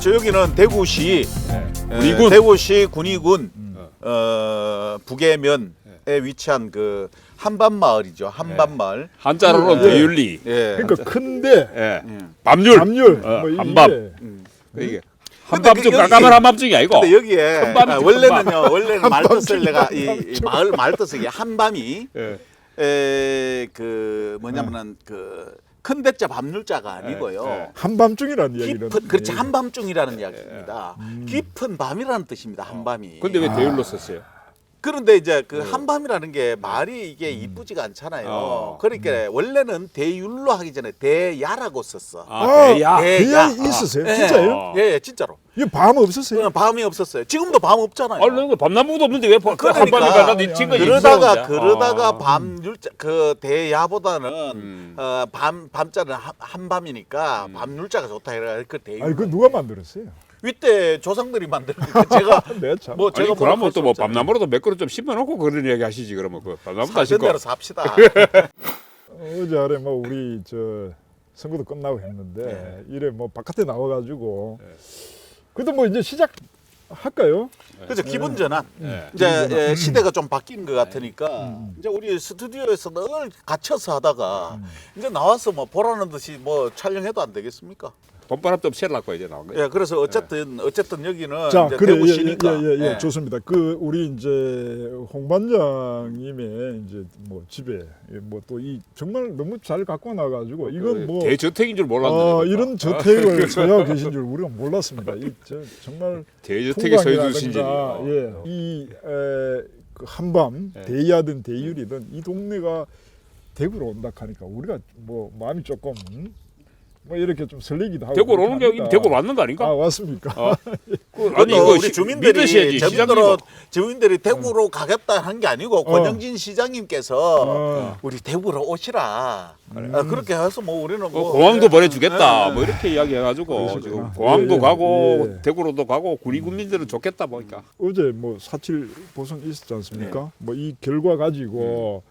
그렇죠. 여기는 대구시 군위군. 대구시 군위군 북해면에 위치한 그 한밤마을이죠. 한밤마을. 한자로는 대윤리. 예. 그러니까 큰데 예. 밤률. 밤률 어, 뭐 한밤. 이게 이게 근데 한밤중 여기- 깜깜한 한밤중이 아니고. 근데 여기에 한밤이지, 원래는 말 뜻을 내가 이 말 뜻을 이게 한밤이 예. 그 뭐냐면은 그 큰 대자 밤률자가 아니고요. 예. 한밤중이라는 얘기는 깊은 그렇지 한밤중이라는 이야기입니다. 깊은 밤이라는 뜻입니다. 한밤이. 근데 왜 대율로 썼어요? 그런데 이제 그 한밤이라는 게 말이 이게 이쁘지가 않잖아요. 어. 그러니까 원래는 대율로 하기 전에 대야라고 썼어. 대야. 대야 있으세요? 예. 진짜요? 예, 예, 진짜로. 이거 밤 없었어요? 밤이 없었어요. 지금도 밤 없잖아요. 아니 밤나무도 없는데 왜 그러니까. 한밤인가 나도 친구 그러다가 밤율자 그 대야보다는 밤자는 한밤이니까 밤율자가 좋다 이래 그 대율. 아니 그 누가 만들었어요? 위때 조상들이 만드니까 제가 네, 참. 뭐 아니 제가 그러면 또 뭐 밤 밤나무로도 몇 그릇 좀 심어놓고 그런 이야기 하시지 그러면 그 밤나무도 사는 하시고. 대로 삽시다. 어제 아래 뭐 우리 저 선거도 끝나고 했는데 이래 뭐 바깥에 나와가지고 그래도 뭐 이제 시작할까요? 그죠 기분 전환. 예. 이제 시대가 좀 바뀐 것 같으니까 이제 우리 스튜디오에서 늘 갇혀서 하다가 이제 나와서 뭐 보라는 듯이 뭐 촬영해도 안 되겠습니까? 봄바람도 없애려고 이제 나온 거예요. 예, 그래서 어쨌든 여기는 자, 이제 그래, 대구시니까. 예, 좋습니다. 그 우리 이제 홍 반장님의 이제 뭐 집에 뭐 또 이 정말 너무 잘 갖고 나가지고 이건 뭐 대저택인 줄 몰랐는데. 이런 저택을 소유하고 계신 줄 우리가 몰랐습니다. 정말 대저택에 서해 두신지. 통광이라든가, 그 한밤 대야든 대율이든 이 동네가 대구로 온다 하니까 우리가 뭐 마음이 조금 뭐 이렇게 좀 설레기도 하고. 대구로 오는 게 합니다. 이미 대구로 왔는 거 아닌가? 아 왔습니까? 아니 이거 우리 주민들이 믿으셔야지 시장님. 주민들이 대구로 가겠다 한 게 아니고 권영진 시장님께서 어. 우리 대구로 오시라 그렇게 해서 뭐 우리는 뭐 공항도 보내주겠다 예. 뭐 이렇게 이야기해가지고 그러시구나. 지금 공항도 예, 가고 예. 대구로도 가고 군민들은 좋겠다 보니까. 어제 뭐 4.7 보선 있었지 않습니까? 뭐 이 결과 가지고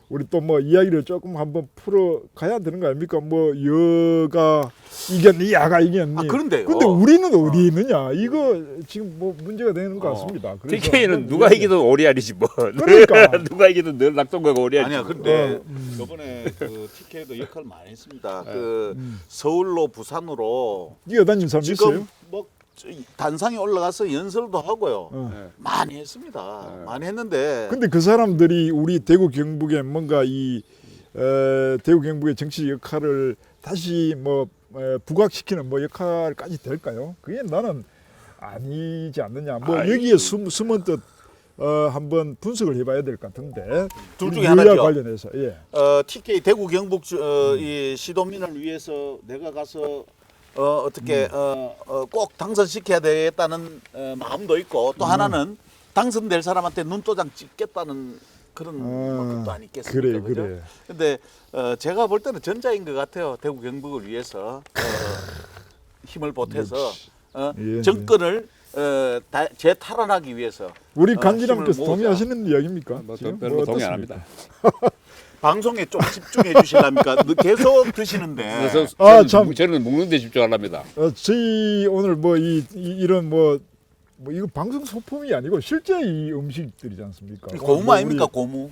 우리 또 뭐 이야기를 조금 한번 풀어 가야 되는 거 아닙니까? 뭐 여가 이겼니, 야가 이겼니? 그런데요. 근데 우리는 어디 있느냐? 이거 지금 뭐 문제가 되는 것 같습니다. 그래서 TK는 한번 누가 이야기- 이기든 오리알이지 뭐. 그러니까. 누가 이기든 늘 낙동가가 오리알이지. 아니야 뭐. 근데 저번에 그 TK도 역할 많이 했습니다. 그 서울로 부산으로 뛰어다니는 사람 있어요? 지금 뭐 단상에 올라가서 연설도 하고요. 어. 많이 했습니다. 많이 했는데 근데 그 사람들이 우리 대구 경북에 뭔가 이 대구 경북의 정치 역할을 다시 뭐 부각시키는 뭐 역할까지 될까요? 그게 나는 아니지 않느냐. 뭐 아이. 여기에 숨은 뜻 한번 분석을 해봐야 될 것 같은데. 둘 중에 여야 하나죠. 관련해서 예. TK 대구 경북 이 시도민을 위해서 내가 가서 어떻게 꼭 당선시켜야 되겠다는 마음도 있고 또 하나는 당선될 사람한테 눈도장 찍겠다는 그런 것도 아니겠습니까? 그래, 그죠? 그래. 근데 제가 볼 때는 전자인 것 같아요. 대구 경북을 위해서 힘을 보태서 예, 정권을 재탈환하기 위해서 우리 힘을 간지남께서 모으자. 동의하시는 이야기입니까? 뭐 지금? 별로 뭐 동의 안 어떻습니까? 합니다. 방송에 좀 집중해 주실랍니까? 계속 드시는데. 그래서 아, 저는, 저는 먹는데 집중하랍니다. 저희 오늘 뭐 이런 뭐 이거 방송 소품이 아니고 실제 이 음식들이지 않습니까? 고무 뭐 아닙니까? 우리- 고무.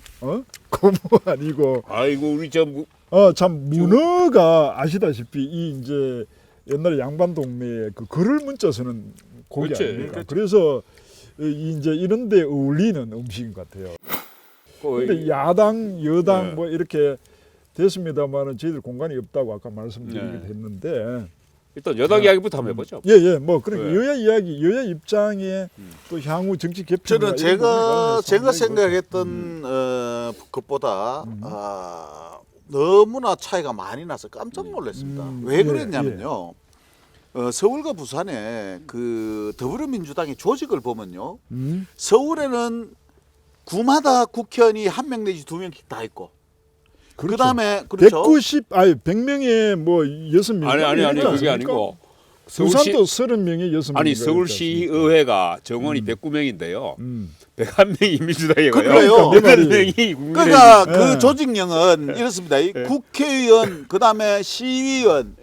고무 아니고 아이고 우리 저 참 문어가 아시다시피 이 이제 옛날에 양반 동네에 그 글을 문자 쓰는 고기 그렇지, 아닙니까? 그래서 이제 이런 데 어울리는 음식인 것 같아요. 근데 야당 여당 네. 뭐 이렇게 됐습니다만은 저희들 공간이 없다고 아까 말씀드리기도 네. 했는데 일단 여당 이야기부터 한번 해보죠. 예예 뭐 그러니까 네. 여야 이야기 여야 입장에 또 향후 정치 개편 저는 제가 생각했던 것보다 너무나 차이가 많이 나서 깜짝 놀랐습니다. 왜 예, 그랬냐면요. 서울과 부산에 그 더불어민주당의 조직을 보면요. 서울에는 구마다 국회의원이 한 명 내지 2명씩 다 있고. 그렇죠. 그다음에 그렇죠. 100명에 뭐 6명 아니 그게 아니고 부산도 30명에 6명 아니 서울시의회가 정원이 109명인데요. 101명이 민주당이고요. 그래요. 8명이 국민의힘. 그러니까 예. 그 조직령은 이렇습니다. 이 국회의원 그다음에 시의원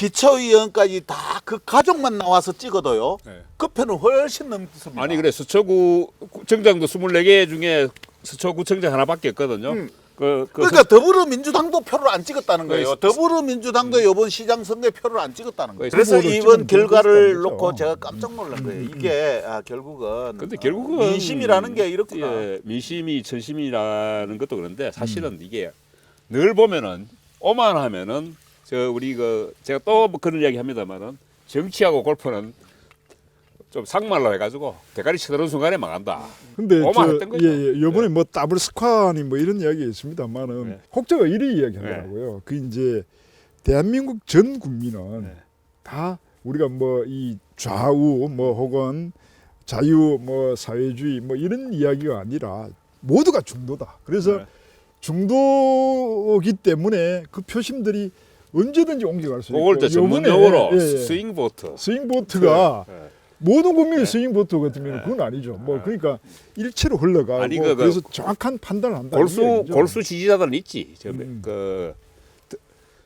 기초의원까지 다 그 가족만 나와서 찍어도요. 네. 그 표는 훨씬 넘습니다. 아니 그래 서초구 정장도 24개 중에 서초구청장 하나밖에 없거든요. 그러니까 더불어민주당도 표를 안 찍었다는 거예요. 그- 더불어민주당도 이번 시장 선거에 표를 안 찍었다는 거예요. 그- 그래서 후보를 이번 찍은 결과를 거죠. 놓고 제가 깜짝 놀란 거예요. 이게 결국은 근데 결국은 민심이라는 게 이렇구나. 예, 민심이 천심이라는 것도 그런데 사실은 이게 늘 보면은 오만하면은 우리 제가 또뭐 그런 이야기 합니다만은 정치하고 골프는 좀 상말로 해가지고 대가리 쳐들은 순간에 망한다. 근데 오만했던 거죠. 요번에 뭐 더블 스쿼니 뭐 이런 이야기 있습니다만은 네. 혹자가 이런 이야기 하더라고요. 그 이제 대한민국 전 국민은 네. 다 우리가 뭐 이 좌우 뭐 혹은 자유 뭐 사회주의 뭐 이런 이야기가 아니라 모두가 중도다. 그래서 네. 중도이기 때문에 그 표심들이 언제든지 옮겨갈 수 있고 그걸 저 요번에, 전문용어로 스윙 보트. 스윙 보트가 예. 모든 국민이 스윙 보트 같으면 그건 아니죠. 뭐 그러니까 일체로 흘러가고 아니, 그래서 정확한 판단을 한다. 골수 지지자들은 있지.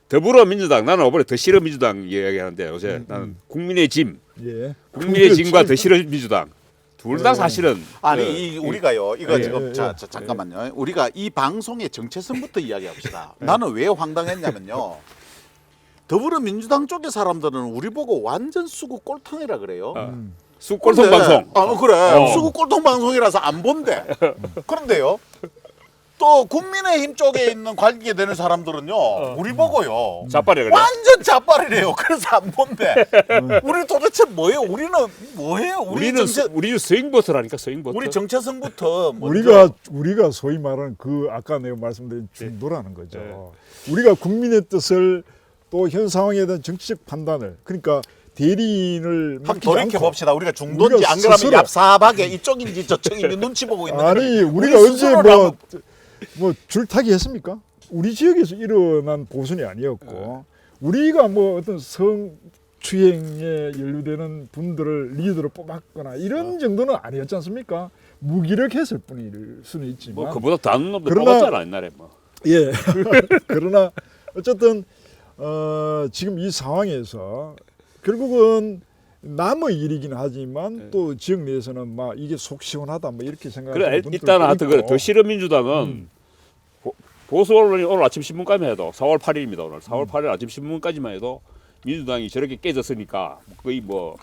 더불어민주당 나는 이번에 더 싫어 민주당 이야기하는데 요새 나는 국민의 짐, 예. 국민의 짐과 더 싫어 민주당 둘 다 사실은 아니 우리가요 이거 예, 지금 예, 잠깐만요. 우리가 이 방송의 정체성부터 이야기합시다. 나는 왜 황당했냐면요. 더불어민주당 쪽의 사람들은 우리 보고 완전 수구 꼴통이라 그래요. 수꼴통 방송. 그래. 수구 꼴통 방송이라서 안 본대. 그런데요. 또 국민의힘 쪽에 있는 관계되는 사람들은요. 우리 보고요. 자빠려 그래. 완전 자빨이래요. 그래서 안 본대. 우리 도대체 뭐예요? 우리는 뭐예요? 우리는 스윙 보트라니까 스윙 보트. 우리 정체성부터 먼저. 우리가 소위 말하는 그 아까 내가 말씀드린 중도라는 거죠. 우리가 국민의 뜻을 또 현 상황에 대한 정치적 판단을 그러니까 대리인을 한번 맡기지 돌이켜 않고 봅시다. 우리가 중도인지 우리가 안 그러면 스스로- 얍삽하게 이쪽인지 저쪽인지 눈치 보고 있는 아니 거를 우리가 우리 언제 스스로를 한번- 뭐 줄타기 했습니까? 우리 지역에서 일어난 보선이 아니었고 우리가 뭐 어떤 성추행에 연루되는 분들을 리더로 뽑았거나 이런 정도는 아니었지 않습니까? 무기력했을 뿐일 수는 있지만 뭐 그보다 다른 놈들 그러나- 뽑았잖아 옛날에 뭐. 예. 그러나 어쨌든 지금 이 상황에서 결국은 남의 일이긴 하지만 또 지역 내에서는 막 이게 속 시원하다 뭐 이렇게 생각하는 그래 분들도 일단 하여튼 그래 있고. 더 싫어 민주당은 보수 언론이 오늘 아침 신문까지만 해도 4월 8일입니다 오늘 4월 8일 아침 신문까지만 해도 민주당이 저렇게 깨졌으니까 거의 뭐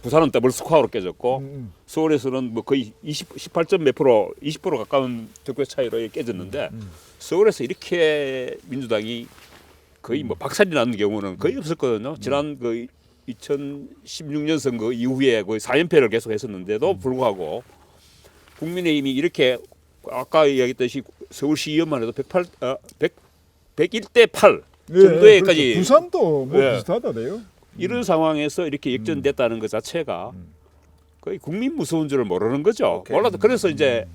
부산은 더블 스코어로 깨졌고 서울에서는 뭐 거의 18점 몇 프로 20% 가까운 득표 차이로 깨졌는데 서울에서 이렇게 민주당이 거의 뭐 박살이 나는 경우는 거의 없었거든요. 지난 그 2016년 선거 이후에 거의 4연패를 계속 했었는데도 불구하고 국민의힘이 이렇게 아까 이야기했듯이 서울시의원만 해도 101대 8 정도에까지 그렇죠. 부산도 뭐 예. 비슷하다네요. 이런 상황에서 이렇게 역전됐다는 것 자체가 거의 국민 무서운 줄을 모르는 거죠. 몰라도 그래서 이제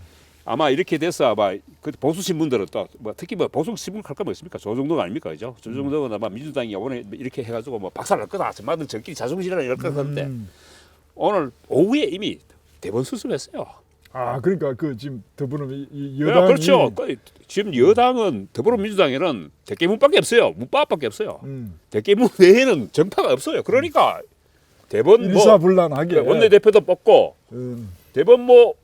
아마 이렇게 돼서 아마 그 보수 신문들은 또 뭐 특히 뭐 보수 신문 갈 거면 있습니까? 조정도가 아닙니까, 그죠? 조정도는 아마 민주당이 이번에 이렇게 해가지고 뭐 박살 날 거다. 정말은 저끼리 자존심이라 이럴 것 같은데 오늘 오후에 이미 대본 수습했어요. 아 그러니까 그 지금 더불어민 이 네, 여당이 그렇죠. 지금 여당은 더불어민주당에는 대깨문밖에 없어요. 문파밖에 없어요. 대깨문 외에는 정파가 없어요. 그러니까 대본 뭐 일사불란하게 원내대표도 뽑고 대본 뭐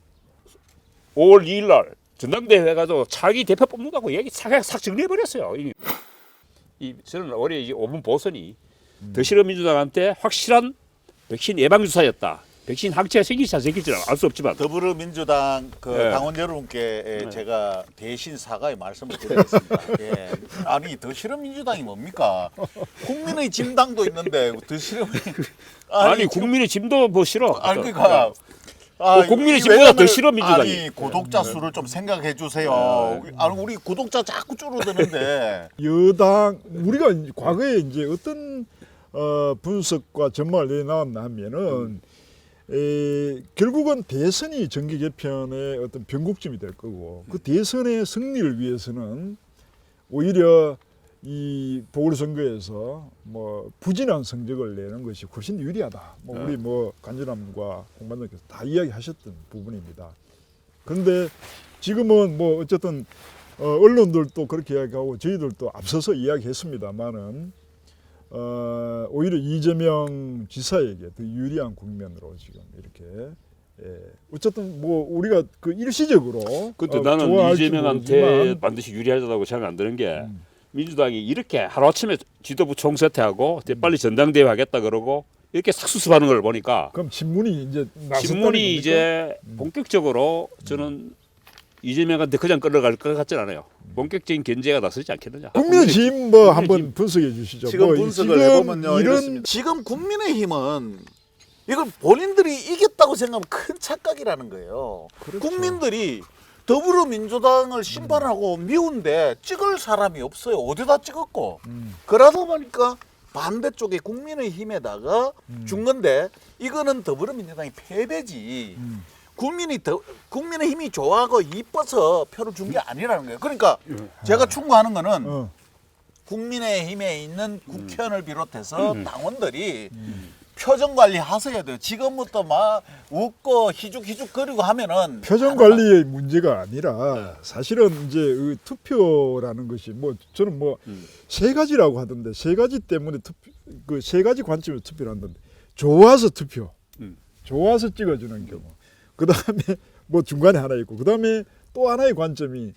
5월 2일 날 전당대회 해가지고 차기 대표 뽑는다고 얘기 싹 정리해버렸어요. 저는 올해 이제 5분 보선이 더 싫어 민주당한테 확실한 백신 예방 주사였다. 백신 항체가 생길지 안 생길지는 알 수 없지만 더불어민주당 그 네. 당원 여러분께 제가 대신 사과의 말씀을 드리겠습니다. 예. 아니 더 싫어 민주당이 뭡니까? 국민의 진당도 있는데 더 싫어 아니 국민의 짐도 뭐 싫어. 아니 그러니까 국민의 이 짐보다 왜냐면- 더 싫어 민주당이. 아니 고독자 수를 좀 생각해 주세요. 아니 우리 구독자 자꾸 줄어드는데 여당 우리가 과거에 이제 어떤 분석과 전망을 내놨나 하면은 결국은 대선이 정계 개편의 어떤 변곡점이 될 거고 그 대선의 승리를 위해서는 오히려 이 보궐선거에서 뭐 부진한 성적을 내는 것이 훨씬 유리하다. 뭐 우리 뭐 간지남과 홍반장께서 다 이야기하셨던 부분입니다. 그런데 지금은 뭐 어쨌든 언론들도 그렇게 이야기하고 저희들도 앞서서 이야기했습니다만은 오히려 이재명 지사에게 더 유리한 국면으로 지금 이렇게 어쨌든 뭐 우리가 그 일시적으로 근데 나는 좋아할지 이재명한테 모르지만 반드시 유리하다고 생각 안 드는 게 민주당이 이렇게 하루아침에 지도부 총사퇴하고 빨리 전당대회 하겠다 그러고 이렇게 싹 수습하는 걸 보니까 그럼 친문이 이제 나섰다는 친문이 겁니까? 이제 본격적으로 저는 이재명한테 그냥 끌어갈 것 같진 않아요. 본격적인 견제가 나서지 않겠느냐. 국민의힘 뭐 한번 분석해 주시죠. 지금 뭐 분석을 지금 해보면요 이런 이렇습니다. 지금 국민의힘은 이걸 본인들이 이겼다고 생각하면 큰 착각이라는 거예요. 그렇죠. 국민들이 더불어민주당을 심판하고 미운데 찍을 사람이 없어요. 어디다 찍었고 그러다 보니까 반대쪽에 국민의힘에다가 준 건데 이거는 더불어민주당이 패배지. 국민의힘이 좋아하고 이뻐서 표를 준 게 아니라는 거예요. 그러니까 제가 충고하는 거는 국민의힘에 있는 국회의원을 비롯해서 당원들이 표정 관리 하셔야 돼요. 지금부터 막 웃고 희죽희죽거리고 하면은 표정 관리의 문제가 아니라 사실은 이제 그 투표라는 것이 뭐 저는 뭐 세 가지라고 하던데 세 가지 때문에 그 세 가지 관점에서 투표를 한다는데 좋아서 투표, 좋아서 찍어주는 경우, 그 다음에 뭐 중간에 하나 있고, 그 다음에 또 하나의 관점이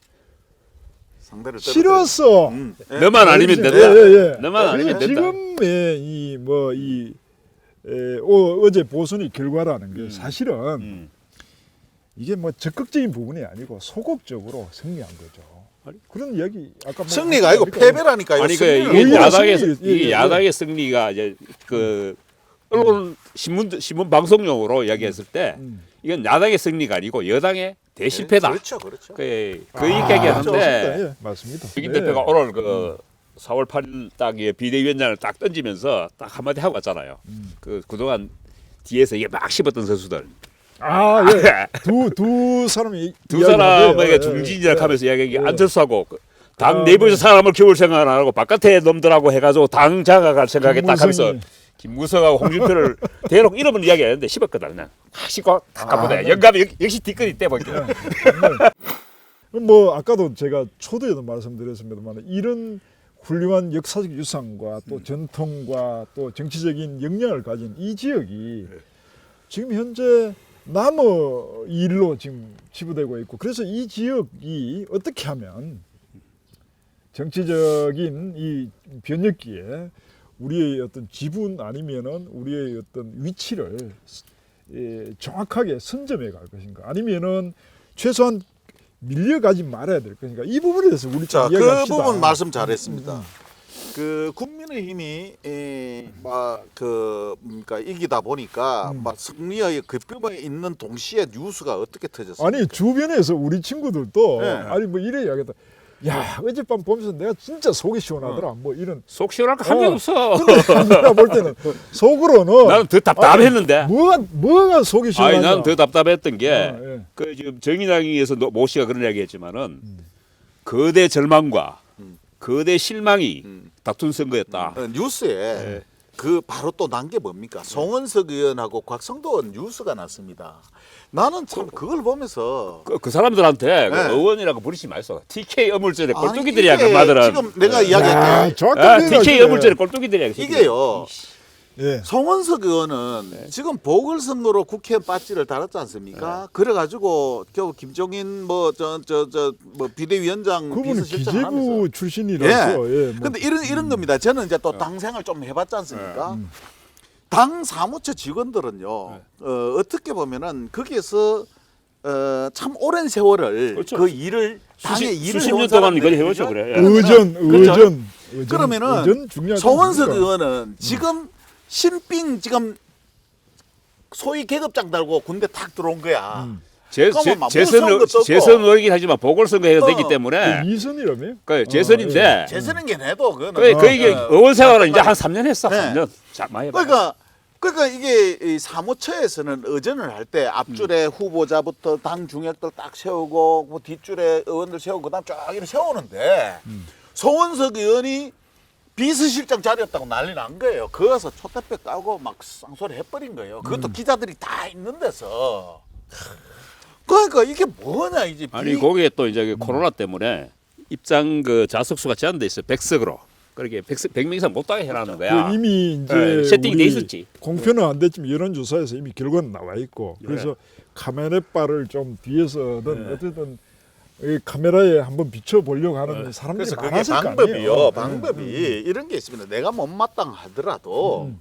상대를 싫어서 너만 아니면 된다. 너만 아니면 된다. 지금의 어제 보선의 결과라는 게 사실은 이게 뭐 적극적인 부분이 아니고 소극적으로 승리한 거죠. 그런 이야기 아까 뭐 승리가 아니고 패배라니까요. 아니 승리를 이게 오히려 야당의 승리, 예, 이게 예. 야당의 승리가 이제 그 언론 신문 방송용으로 이야기했을 때 이건 야당의 승리가 아니고 여당의 대실패다. 그렇죠, 그렇죠. 그 얘기하겠는데 예, 맞습니다. 백인 네. 대표가 오늘 그 4월 8일 딱 비대위원장을 딱 던지면서 딱 한마디 하고 갔잖아요. 그동안 뒤에서 이게 막 씹었던 선수들 두 사람이 두 사람에게 중진이라 하면서 이야기한 게 안철수하고 당 내부에서 사람을 키울 생각을 안 하고 바깥에 놈들하고 해가지고 당 장악할 생각에 딱 하면서 김무성하고 홍준표를 대놓고 이름을 이야기하는데 씹었거든 그냥 확 씹고 딱 가보네. 영감이 역시 뒤끝이 떼버려. 뭐 아까도 제가 초대에도 말씀드렸습니다만 이런 훌륭한 역사적 유산과 또 전통과 또 정치적인 역량을 가진 이 지역이 지금 현재 남의 일로 지금 치부되고 있고, 그래서 이 지역이 어떻게 하면 정치적인 이 변혁기에 우리의 어떤 지분 아니면은 우리의 어떤 위치를 정확하게 선점해 갈 것인가, 아니면은 최소한 밀려가지 말아야 될 것인가, 이 부분에 대해서 우리 자, 좀 그 이야기합시다. 부분 말씀 잘했습니다. 그 국민의힘이 그러니까 이기다 보니까 막 승리의 급변에 있는 동시에 뉴스가 어떻게 터졌어요? 아니 주변에서 우리 친구들도 네. 아니 뭐 이래 이야기했다. 야 어젯밤 보면서 내가 진짜 속이 시원하더라. 뭐 이런. 속 시원할 거 한 게 없어. 근데 내가 볼 때는 속으로는 나는 더 답답했는데. 뭐가 속이 시원하냐. 아니 난 더 답답했던 게 예. 그 지금 정의당에서 모 씨가 그런 이야기했지만은 거대 절망과 거대 실망이 다툰 선거였다. 뉴스에 그 바로 또 난 게 뭡니까? 송원석 의원하고 곽성도 의원 뉴스가 났습니다. 나는 참 그걸 보면서 그 사람들한테 그 네. 의원이라고 부르지 마이소. TK 어물전에 아니, 꼴뚜기들이야 이게 그 말들은. 지금 내가 야, 이야기할게. 정확한 TK 어물전에 꼴뚜기들이야. 그 이게요. 예. 송원석 의원은 지금 보궐선거로 국회 배지를 달았지 않습니까? 그래가지고 겨우 김종인 뭐 비대위원장 그분은 비서실장 하면서. 기재부 출신이라서. 예. 뭐. 근데 이런 겁니다. 저는 이제 또 당 생활 좀 해봤지 않습니까? 당 사무처 직원들은요, 어떻게 보면은 거기에서 참 오랜 세월을 그렇죠. 그 일을 당의 일을 수십 해온 년 동안 이걸 사람들이죠. 해오죠 그래. 예. 의전. 그러면은 의전 중요하지 송원석 않습니까? 의원은 지금 신빙 지금 소위 계급장 달고 군대 탁 들어온 거야. 그러면 막 무서운 것도 없고. 재선 의긴 하지만 보궐선거 해야 되기 어. 때문에 이선이라며? 그 재선인데 재선인 게 내도 그거는. 그 이게 의원 생활은 이제 한 3년 했어. 네. 3년. 자, 많이 해봐. 그러니까 이게 이 사무처에서는 의전을 할 때 앞줄에 후보자부터 당 중역들 딱 세우고 뭐 뒷줄에 의원들 세우고 그다음 쫙 이렇게 세우는데 송원석 의원이 비서실장 자리였다고 난리 난 거예요. 거기서 촛대뼈 까고 막 쌍소리 해버린 거예요. 그것도 기자들이 다 있는 데서. 그러니까 이게 뭐냐 이제. 아니 거기에 또 이제 그 코로나 때문에 입장 그 좌석수가 제한돼 있어요. 100석으로. 그렇게 100명 이상 못 가게 해놨는 거야. 그 이미 이제 네, 세팅이 우리 돼 있었지. 공표는 안 됐지만 여론조사에서 이미 결과는 나와 있고 네. 그래서 카메라바를 좀 뒤에서든 어쨌든 이 카메라에 한번 비춰보려고 하는 사람들이 그래서 그게 많았을 거 방법이요. 아니에요. 방법이 이런 게 있습니다. 내가 못마땅하더라도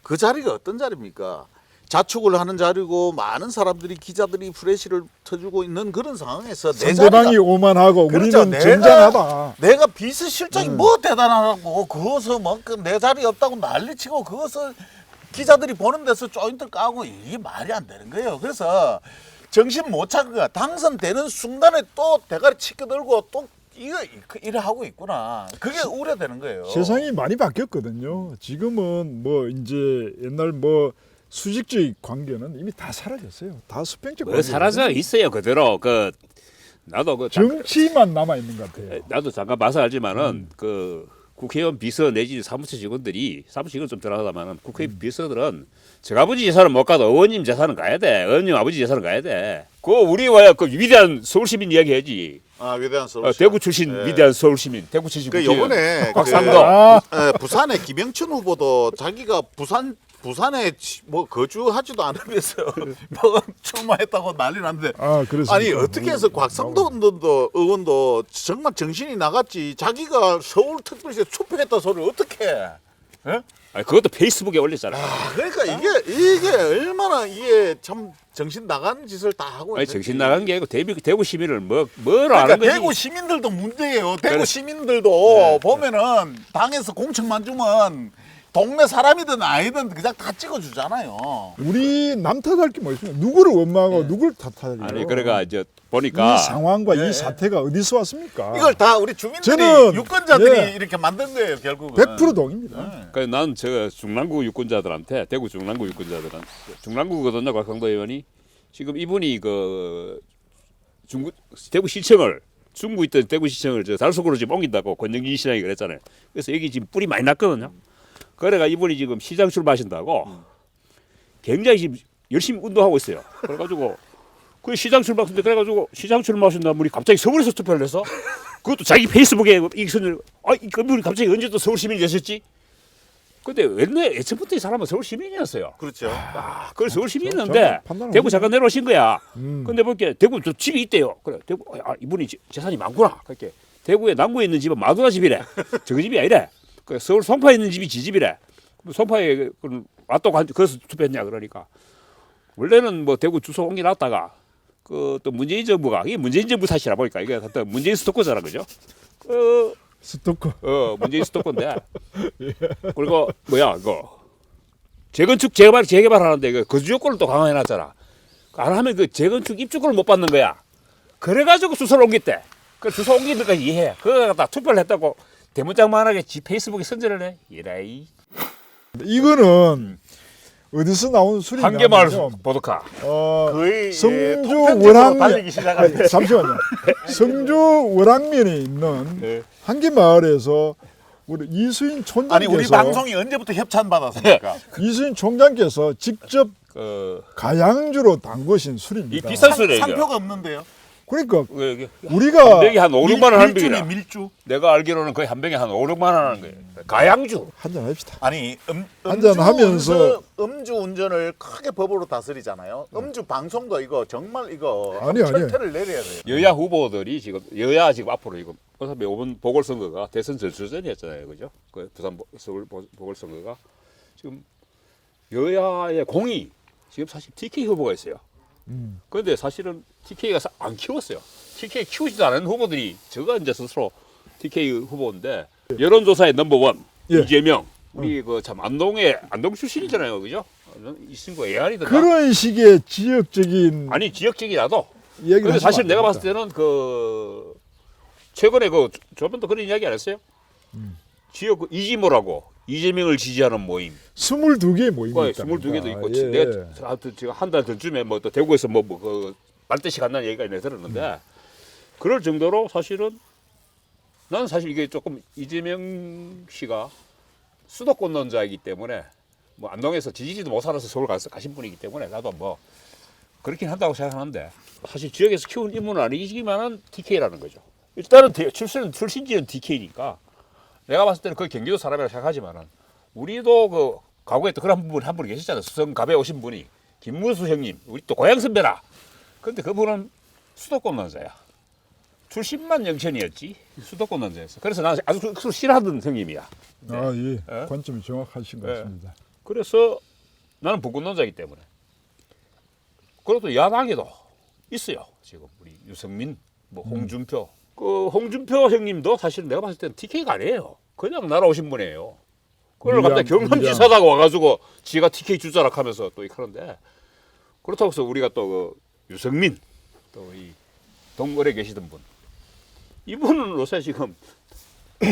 그 자리가 어떤 자리입니까? 자축을 하는 자리고 많은 사람들이 기자들이 프레시를 터주고 있는 그런 상황에서 내 상대방이 자리가 오만하고 그렇죠. 우리는 정장하다. 내가 비서실장이 뭐 대단하다고 그것을 뭐내 자리 없다고 난리치고 그것을 기자들이 보는 데서 조인트 까고 이게 말이 안 되는 거예요. 그래서 정신 못 차리고 당선되는 순간에 또 대가리 치켜들고 또 이거 이래 하고 있구나. 그게 우려되는 거예요. 세상이 많이 바뀌었거든요. 지금은 뭐 이제 옛날 뭐 수직적 관계는 이미 다 사라졌어요. 다 수평적 뭐 관계. 사라져 있어요 그대로. 그 나도 그 정치만 남아 있는 것 같아요. 나도 잠깐 봐서 알지만은 그 국회의원 비서 내지 사무처 직원들이 사무직은 좀 들어가다만은 국회의원 비서들은 저 아버지 재산은 못 가도 의원님 재산은 가야 돼. 의원님 아버지 재산은 가야 돼. 그 우리 와야 그 위대한 서울시민 이야기해야지. 아 위대한 서울. 대구 출신 네. 위대한 서울시민. 대구 출신 그 국회의원. 요번에 곽상도. 부산의 김영춘 후보도 자기가 부산에 뭐 거주하지도 않으면서 뭐 출마했다고 난리 났는데 그래서 아니 어떻게 해서 곽상도 의원도 정말 정신이 나갔지. 자기가 서울특별시에 투표했다 소리를 어떻게 해? 예? 아니, 그것도 페이스북에 올렸잖아. 그러니까 이게 얼마나 이게 참 정신 나간 짓을 다 하고 아니 있는지. 정신 나간 게 아니고 대구 시민을 뭐로 그러니까 아는 거지. 대구 시민들도 문제예요. 대구 그래. 시민들도 네. 보면은 당에서 공천만 주면 동네 사람이든 아니든 그냥 다 찍어주잖아요. 우리 남 탓할 게 뭐 있습니까? 누구를 원망하고 누구를 탓하려고. 아니 그러니까 이제 보니까 이 상황과 예. 이 사태가 어디서 왔습니까? 이걸 다 우리 주민들이 저는, 유권자들이 예. 이렇게 만든 거예요 결국은. 100% 동입니다. 난저 중랑구 유권자들한테 대구 중랑구 유권자들은 중랑구거든요 곽상도 의원이 지금 이분이 그 중구 대구 시청을 중구 있던 대구 시청을 저 달속으로 지금 옮긴다고 권영진 시장이 그랬잖아요. 그래서 여기 지금 뿔이 많이 났거든요. 그래가 이분이 지금 시장 출마하신다고 굉장히 지금 열심히 운동하고 있어요. 그래가지고 그 시장 출마하신데 그래가지고 시장 출마하신다는 분이 갑자기 서울에서 투표를 해서 그것도 자기 페이스북에 이선을 그분이 갑자기 언제 또 서울 시민이 되셨지? 근데 원래 예전부터 이 사람은 서울 시민이었어요. 그렇죠. 그걸 서울 저는 시민이었는데 판단을 대구 합니다. 잠깐 내려오신 거야. 근데 볼게 대구 저 집이 있대요. 그래 대구 이분이 재산이 많구나. 그렇게 대구에 남구에 있는 집은 마누라 집이래. 저그 집이 아니래. 그 서울 송파에 있는 집이 지 집이래. 송파에 왔다고 그래서 투표했냐 그러니까 원래는 뭐 대구 주소 옮겨놨다가 그 또 문재인 정부가 이게 문재인 정부 탓이라 보니까 이게 갖다 문재인 스토커잖아 그죠? 스토커. 문재인 스토커인데 그리고 뭐야 그거 재건축 재개발하는데 그 거주 요건을 또 강화해놨잖아. 안 하면 그 재건축 입주권을 못 받는 거야. 그래가지고 주소를 옮겼대. 그 주소 옮긴 데까지 이해해. 그거 갖다 투표를 했다고 대문짝만하게 지 페이스북에 선전을 해. 이라이. 이거는 어디서 나온 술인가? 한계마을 하면요. 보도카. 거의 성주 통편집으로 월항면 달리기 시작하네. 잠시만요. 성주 월항면에 있는 네. 한계마을에서 우리 이수인 총장께서 아니 우리 방송이 언제부터 협찬 받았습니까? 이수인 총장께서 직접 가양주로 담그신 이 술입니다. 비싼 술이에요. 이거. 상표가 없는데요. 그러니까 이게 우리가 한 병에 한 5, 6만 원 하는 밀주네 병이라. 밀주. 내가 알기로는 거의 한 병에 한 5, 6만 원 하는 거예요. 가양주. 한잔 합시다. 아니 한잔 하면서 음주 운전을 크게 법으로 다스리잖아요. 음주 방송도 이거 정말 이거 아니. 철퇴를 내려야 돼요. 여야 후보들이 지금 앞으로 이거 어차피 이번 보궐선거가 대선 전수전이었잖아요, 그죠? 그 부산 서울 보궐선거가 지금 여야의 공이 지금 사실 TK 후보가 있어요. 그런데 사실은 TK가 안 키웠어요. TK 키우지도 않은 후보들이 저가 이제 스스로 TK 후보인데 여론조사의 넘버원 예. 이재명 우리 그 참 안동 출신이잖아요, 그죠? 이 친구 애안이던가. 그런 식의 지역적인 아니 지역적이라도. 얘기를 근데 하시면 사실 안 내가 됩니다. 봤을 때는 그 최근에 그 저번도 그런 이야기 안 했어요? 지역 그 이지모라고 이재명을 지지하는 모임. 22개의 모임이 그 있다. 22개도 있고 예. 내가 하여튼 지금 한 달 전쯤에 뭐 또 대구에서 그 말대시 간다는 얘기가 내가 들었는데 그럴 정도로 사실은 나는 사실 이게 조금 이재명 씨가 수도권론자이기 때문에 뭐 안동에서 지지지도 못 살아서 서울 가신 분이기 때문에 나도 뭐 그렇긴 한다고 생각하는데 사실 지역에서 키운 인물은 아니지만은 TK라는 거죠. 일단은 출신지는 TK니까 내가 봤을 때는 거의 경기도 사람이라고 생각하지만은 우리도 그 과거에 또 그런 분 한 분이 계셨잖아요. 수성갑에 오신 분이 김문수 형님, 우리 또 고향 선배라. 근데 그분은 수도권 남자야. 출신만 영천이었지 수도권 남자였어. 그래서 나는 아주 그 싫어하던 형님이야. 아, 예. 예. 관점이 정확하신 것 예. 같습니다. 그래서 나는 북군 남자이기 때문에. 그래도 야당에도 있어요. 지금 우리 유승민, 뭐 홍준표. 그 홍준표 형님도 사실 내가 봤을 때는 TK가 아니에요. 그냥 날아오신 분이에요. 그걸 갑자기 경남지사다가 와가지고 지가 TK 주자락 하면서 또 이러는데 그렇다고 해서 우리가 또 그 유승민 또 이 동거래 계시던 분 이분은 요새 지금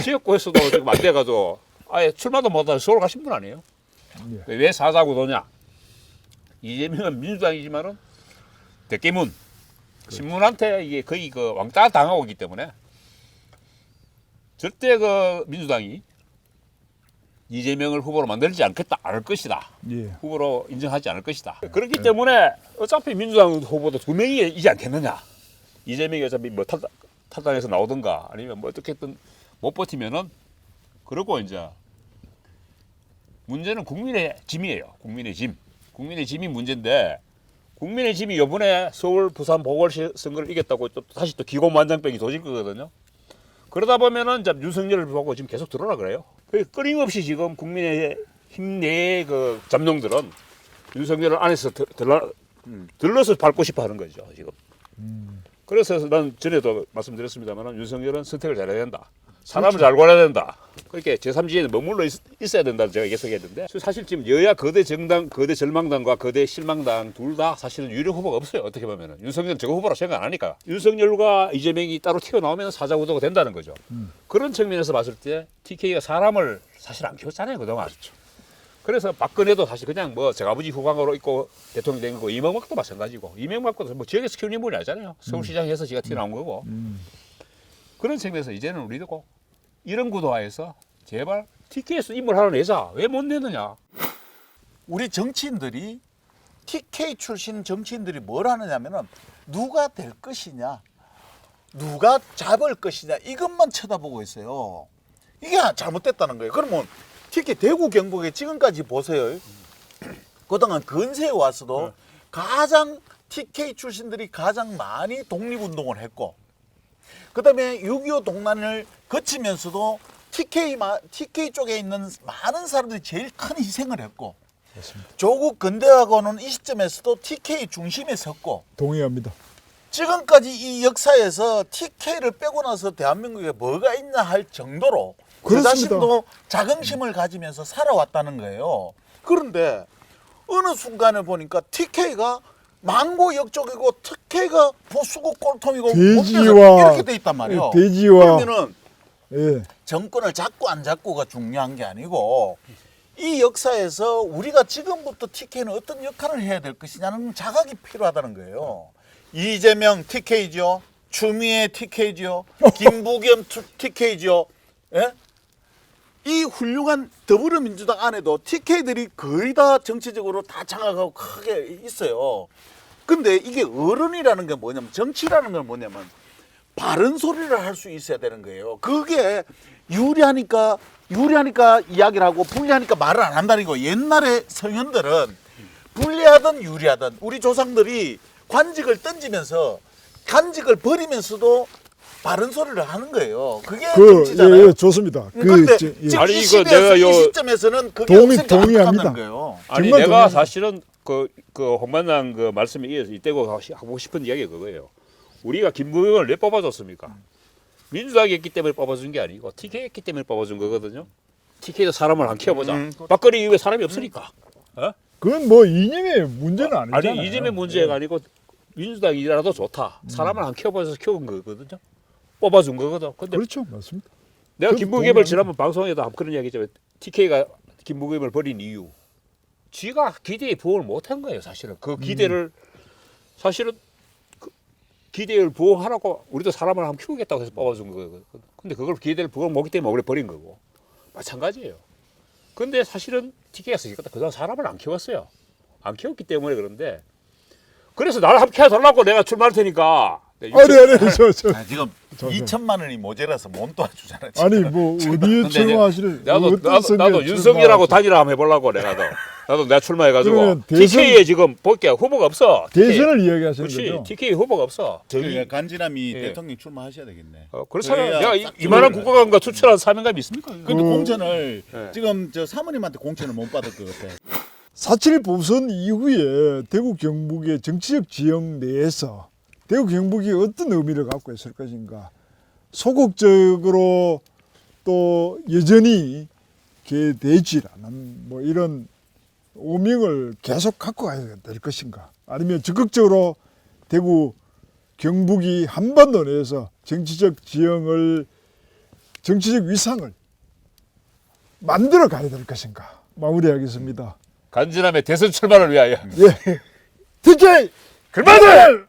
지역구에서도 지금 안 돼가지고 아예 출마도 못하고 서울 가신 분 아니에요? 예. 왜 사자구도냐? 이재명은 민주당이지만은 대깨문 신문한테 이게 거의 그 왕따 당하고 있기 때문에 절대 그 민주당이 이재명을 후보로 만들지 않겠다 않을 것이다. 예. 후보로 인정하지 않을 것이다. 그렇기 때문에 어차피 민주당 후보도 두 명이지 않겠느냐. 이재명이 어차피 뭐 탈당해서 나오든가 아니면 뭐 어떻게든 못 버티면은 그러고 이제 문제는 국민의 짐이에요. 국민의 짐. 국민의 짐이 문제인데 국민의 짐이 이번에 서울, 부산 보궐선거를 이겼다고 또 다시 또 기고만장병이 도질 거거든요. 그러다 보면은 이제 윤석열을 보고 지금 계속 들어라 그래요. 끊임없이 지금 국민의힘 내의 그 잠룡들은 윤석열을 안에서 들러서 밟고 싶어 하는 거죠, 지금. 그래서 난 전에도 말씀드렸습니다만 윤석열은 선택을 잘해야 된다. 사람을 잘 골라야 된다. 그렇게 제3지에는 머물러 있어야 된다는 제가 계속했는데 사실 지금 여야 거대 정당, 거대 절망당과 거대 실망당 둘 다 사실은 유력 후보가 없어요. 어떻게 보면은 윤석열은 저거 후보라 생각 안 하니까 윤석열과 이재명이 따로 튀어나오면 사자구도가 된다는 거죠. 그런 측면에서 봤을 때 TK가 사람을 사실 안 키웠잖아요 그동안. 그래서 박근혜도 사실 그냥 뭐 제가 아버지 후광으로 있고 대통령 된 거고 이명박도 마찬가지고 이명박도 뭐 지역에서 키운 인물이 아니잖아요. 서울시장에서 지가 튀어나온 거고. 그런 측면에서 이제는 우리도 꼭 이런 구도화에서 제발 TK에서 인물 하나 내자. 왜 못 내느냐. 우리 정치인들이 TK 출신 정치인들이 뭘 하느냐면은 누가 될 것이냐, 누가 잡을 것이냐 이것만 쳐다보고 있어요. 이게 잘못됐다는 거예요. 그러면 TK 대구 경북에 지금까지 보세요. 그동안 근세에 와서도 가장 TK 출신들이 가장 많이 독립운동을 했고 그다음에 6.25 동란을 거치면서도 TK 쪽에 있는 많은 사람들이 제일 큰 희생을 했고 맞습니다. 조국 근대화고는 이 시점에서도 TK 중심에 섰고 동의합니다. 지금까지 이 역사에서 TK를 빼고 나서 대한민국에 뭐가 있나 할 정도로 그 그렇습니다. 자신도 자긍심을 가지면서 살아왔다는 거예요. 그런데 어느 순간에 보니까 TK가 망고 역쪽이고 TK가 보수고 꼴통이고 돼지와 이렇게 돼 있단 말이에요. 돼지와 그러면은 예. 정권을 잡고 안 잡고가 중요한 게 아니고 이 역사에서 우리가 지금부터 TK는 어떤 역할을 해야 될 것이냐는 자각이 필요하다는 거예요. 이재명 TK죠. 추미애 TK죠. 김부겸 TK죠. 예? 이 훌륭한 더불어민주당 안에도 TK들이 거의 다 정치적으로 다 장악하고 크게 있어요. 근데 이게 어른이라는 게 뭐냐면 정치라는 건 뭐냐면 바른 소리를 할 수 있어야 되는 거예요. 그게 유리하니까 이야기를 하고 불리하니까 말을 안 한다는 거. 옛날에 성현들은 불리하든 유리하든 우리 조상들이 관직을 던지면서 간직을 버리면서도 바른 소리를 하는 거예요. 그게 정치잖아요. 예, 좋습니다. 그런데 예. 지금 아니, 이 이거 시대에서 내가 이 시점에서는 그게 동의합니다. 없애는 거예요. 아니 정말 내가 동의합니다. 사실은 그 홍만남 그 말씀에 이어서 이때고 하고 싶은 이야기가 그거예요. 우리가 김부겸을 왜 뽑아줬습니까? 민주당이 했기 때문에 뽑아준 게 아니고 TK 했기 때문에 뽑아준 거거든요. TK도 사람을 안 키워보자. 박근혜 이후에 사람이 없으니까. 어? 그건 뭐 이념의 문제는 아니잖아요. 아니 이재명 문제가 아니고 민주당이라도 좋다. 사람을 안 키워봐서 키운 거거든요. 뽑아준 거거든. 근데 그렇죠, 맞습니다. 내가 저도 김부겸을 동의합니다. 지난번 방송에도 한번 그런 이야기 했잖아요. TK가 김부겸을 버린 이유. 쥐가 기대에 부응을 못한 거예요. 사실은 그 기대를 사실은 그 기대를 부응하라고 우리도 사람을 한번 키우겠다고 해서 뽑아준 거거든. 근데 그걸 기대를 부응 못하기 때문에 원래 버린 거고 마찬가지예요. 근데 사실은 TK가 그동안 사람을 안 키웠어요. 안 키웠기 때문에 그런데 그래서 나를 한번 키워달라고 내가 출마할 테니까 네, 아니 저 지금 저. 2천만 원이 모자라서 못 도와주잖아. 아니 뭐 어디에 근데 출마하실 나도 윤석열하고 단일화 한번 해보려고 내가 나도 내가 출마해가지고 그러면 대선- TK에 지금 볼게 후보가 없어. 대선을 이야기하시는 그렇지. 거죠? TK 후보가 없어. 저기 간지남이 예. 대통령 출마하셔야 되겠네. 그렇잖아. 그래야 내가 딱 이만한 좋을 국가감과 추천한 사명감이 있습니까? 근데 공천을 네. 지금 저 사모님한테 공천을 못 받을 것 같아. 4.7 보선 이후에 대구 경북의 정치적 지형 내에서 대구 경북이 어떤 의미를 갖고 있을 것인가, 소극적으로 또 여전히 개되지 않은 뭐 이런 오명을 계속 갖고 가야 될 것인가, 아니면 적극적으로 대구 경북이 한반도 내에서 정치적 지형을, 정치적 위상을 만들어 가야 될 것인가. 마무리하겠습니다. 간지남의 대선 출마를 위하여. 예. TK 글마들!